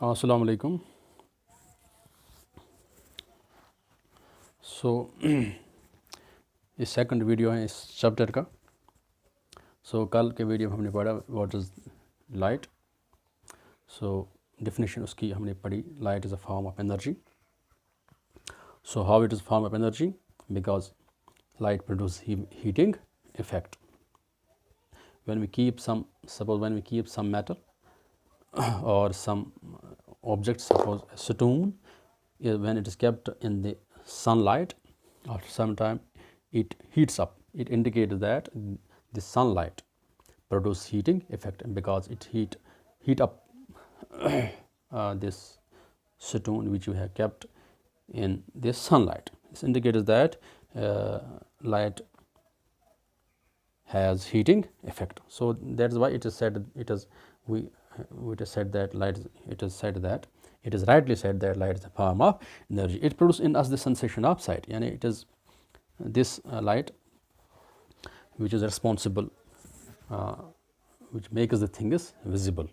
अस्सलाम वालेकुम। सो ये सेकंड वीडियो है इस चैप्टर का। कल के वीडियो में हमने पढ़ा व्हाट इज़ लाइट। डेफिनेशन उसकी हमने पढ़ी, light is a form of energy. How it is form of energy? Because light produce heating effect. When we keep some, suppose when we keep some metal or some object, suppose a stone, when it is kept in the sunlight, after some time it heats up. It indicates that the sunlight produce heating effect, and because it heat up this stone which you have kept in the sunlight, this indicates that light has heating effect. So that is why it is said, it is said that light it is rightly said that light is a form of energy. It produces in us the sensation of sight, and it is this light which is responsible, which makes the things visible,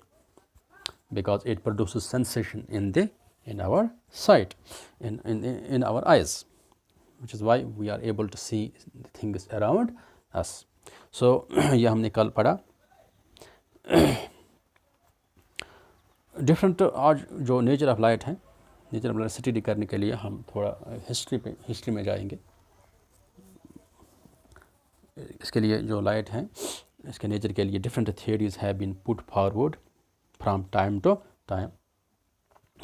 because it produces sensation in our sight, in our eyes, which is why we are able to see the things around us. यह हमने कल पढ़ा। Different आज जो nature of light है, nature of light study करने के लिए हम थोड़ा हिस्ट्री में जाएंगे। इसके लिए जो लाइट है, इसके नेचर के लिए different theories have been put forward from time to time.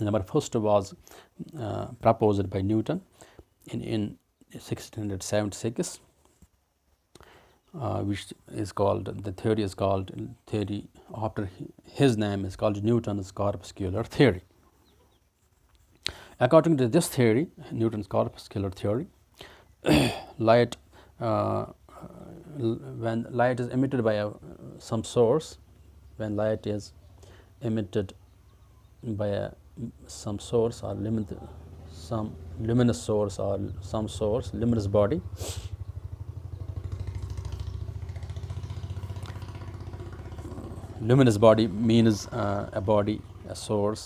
Number first was proposed by Newton in 1676, which is called, the theory is called, theory after his name is called Newton's corpuscular theory. According to this theory, Newton's corpuscular theory, light, when light is emitted by some source, when light is emitted by some source or some luminous source or some source, luminous body, luminous body means a body, a source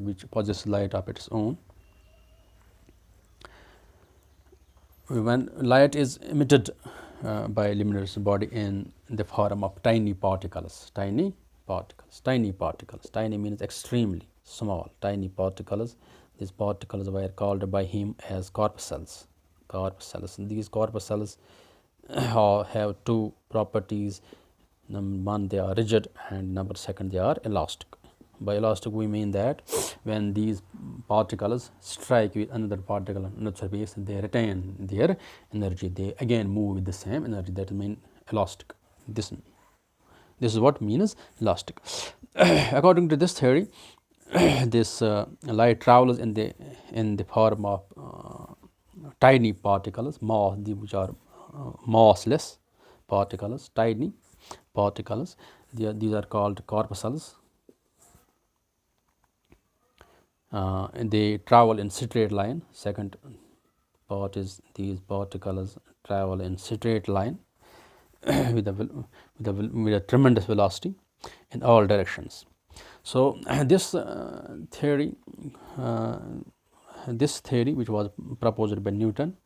which possesses light of its own. When light is emitted by a luminous body in the form of tiny particles, tiny means extremely small, tiny particles. These particles were called by him as corpuscles. These corpuscles have two properties. Number one, they are rigid, and number second, they are elastic. By elastic, we mean that when these particles strike with another particle on another surface, they retain their energy. They again move with the same energy. That means elastic. This is what means elastic. According to this theory, this light travels in the form of tiny particles, which are massless particles, tiny particles. These are called corpuscles. They travel in straight line. Second part is these particles travel in straight line with a tremendous velocity in all directions. So this theory which was proposed by Newton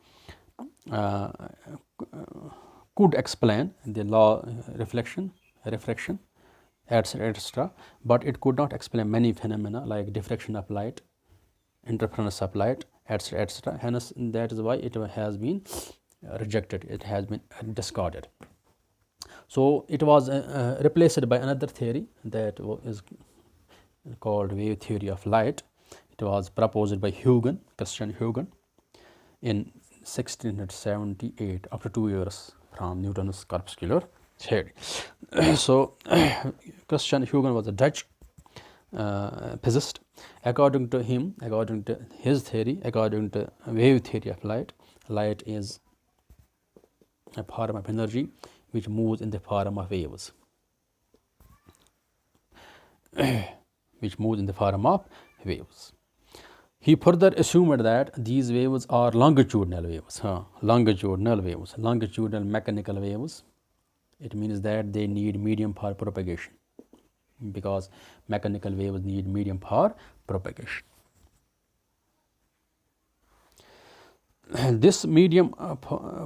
could explain the law reflection, etc., but it could not explain many phenomena like diffraction of light, interference of light, etc. Hence, that is why it has been rejected, it has been discarded. So it was replaced by another theory that is called wave theory of light. It was proposed by Christian Huygens in 1678, after 2 years from Newton's corpuscular theory. So Christian Huygens was a Dutch physicist. According to his theory, according to wave theory of light, light is a form of energy which moves in the form of waves. He further assumed that these waves are longitudinal waves. Longitudinal mechanical waves. It means that they need medium for propagation. because mechanical waves need medium for propagation. This medium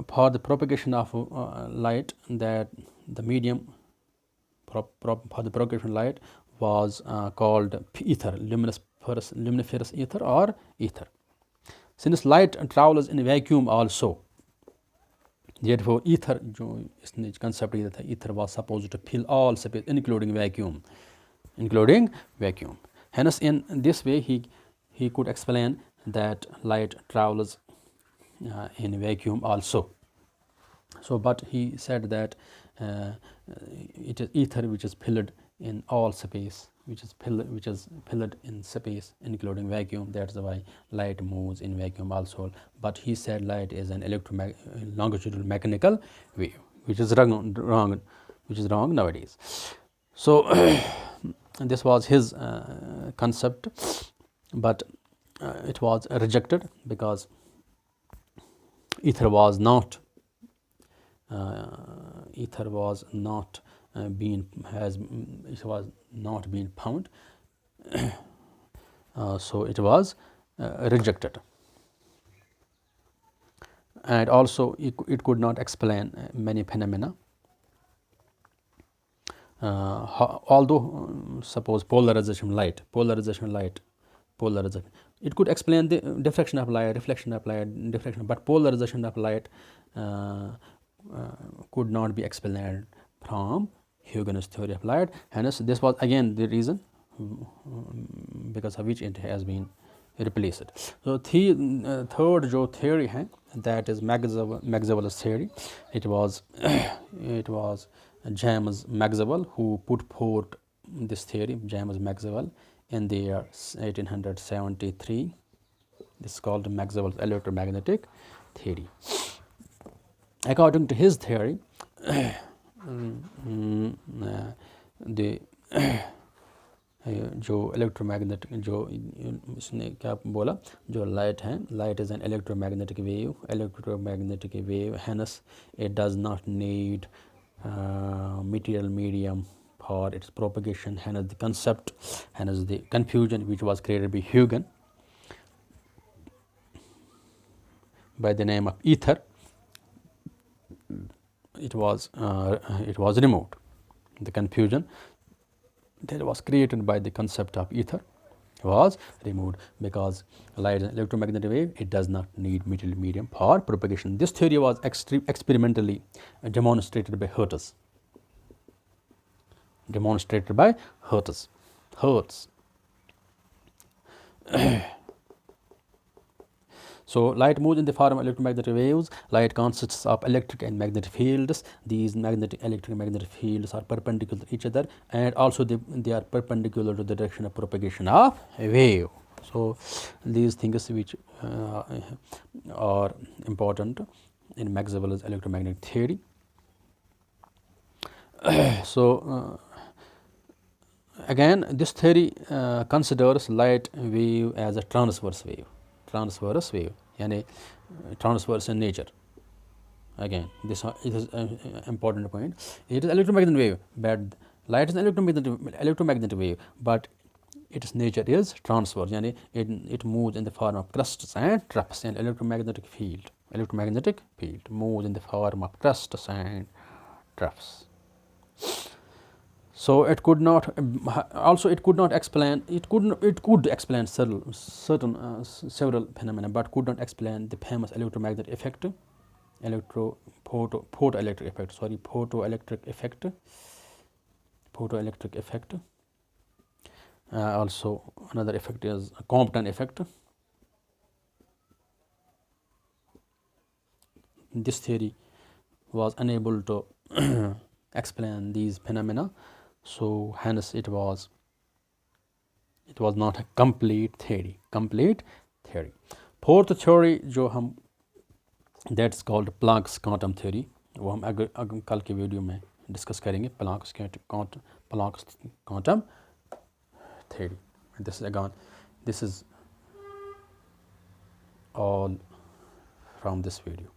for the propagation of light, that the medium for the propagation light was called ether, luminiferous ether or ether. Since light travels in a vacuum also, therefore ether जो इसने concept दिया था, ether was supposed to fill all space including vacuum. Hence in this way he could explain that light travels in vacuum also. So but he said that it is ether which is filled in all space, which is filled in space including vacuum. That's why light moves in vacuum also. But he said light is an longitudinal mechanical wave, which is wrong nowadays. So this was his concept, but it was rejected because ether was not being found, so it was rejected, and also it could not explain many phenomena. Although suppose polarization light, it could explain the diffraction of light, reflection of light, diffraction, but polarization of light could not be explained from Huygens theory of light. Hence this was again the reason because of which it has been replaced. So third जो theory है, that is Maxwell's theory. It was James Maxwell who put forth this theory, James Maxwell, in the year 1873. This is called Maxwell's electromagnetic theory. According to his theory, the जो electromagnetic जो इसने क्या बोला, जो light है, light is an electromagnetic wave, hence it does not need material medium for its propagation. Hence the concept, hence the confusion which was created by Huygens by the name of ether, it was removed. The confusion that was created by the concept of ether was removed because light is an electromagnetic wave. It does not need material medium for propagation. This theory was experimentally demonstrated by Hertz. So light moves in the form of electromagnetic waves. Light consists of electric and magnetic fields. These electric and magnetic fields are perpendicular to each other, and also they are perpendicular to the direction of propagation of a wave. So these things which are important in Maxwell's electromagnetic theory. So again, this theory considers light wave as a transverse wave, yani transverse in nature. Again, this is an important point. It is electromagnetic wave, but light is an electromagnetic wave, but its nature is transverse, yani it moves in the form of crusts and troughs. And electromagnetic field moves in the form of crusts and troughs. So it could not explain. It could explain several phenomena, but could not explain the famous electromagnetic effect, photoelectric effect. Also another effect is Compton effect. This theory was unable to explain these phenomena, so hence it was not a complete theory. Fourth theory जो हम, that's called Planck's quantum theory, वो हम कल के video में discuss करेंगे, Planck's quantum theory. This is all from this video.